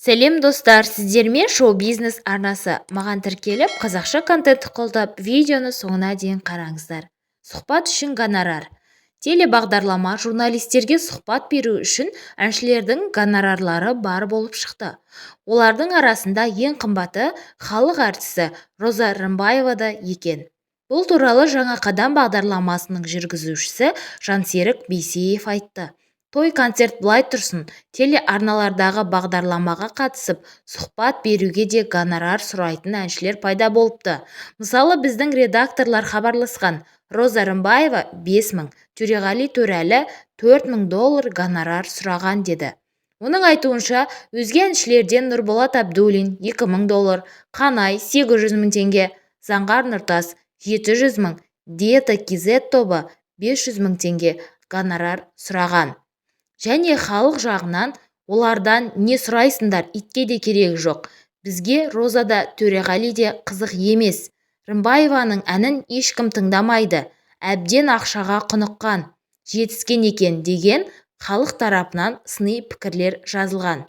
Сәлем достар, сіздермен шоу-бизнес арнасы. Маған тіркеліп, қазақша контентті қолдап, видеоны соңына дейін қараңыздар. Сұхбат үшін гонорар. Телебағдарлама журналистерге сұхбат беру үшін әншілердің гонорарлары бар болып шықты. Олардың арасында ең қымбаты халық әртісі Роза Рымбаева да екен. Бұл туралы жаңа қадам бағдарламасының жүргізушісі Жансерік Бейсеев айтты. Той-концерт былай тұрсын, телеарналардағы бағдарламаға қатысып, сұхбат беруге де гонорар сұрайтын әншілер пайда болыпты. Мысалы, біздің редакторлар хабарласқан. Роза Рымбаева 5 мың, Төреғали Төрәлі $4,000 гонорар сұраған деді. Оның айтуынша, өзге әншілерден Нұрболат Абдуллин $2,000, Қанай 800 мың теңге, Заңғар Нұртас 700 мың, Диета KZ тобы 500 мың теңге гонорар сұраған. Және халық жағынан олардан не сұрайсыңдар, итке де керегі жоқ. Бізге Роза да Төреғали де қызық емес. Рымбаеваның әнін ешкім тыңдамайды. Әбден ақшаға құныққан, жетіскен екен деген халық тарапынан сыни пікірлер жазылған.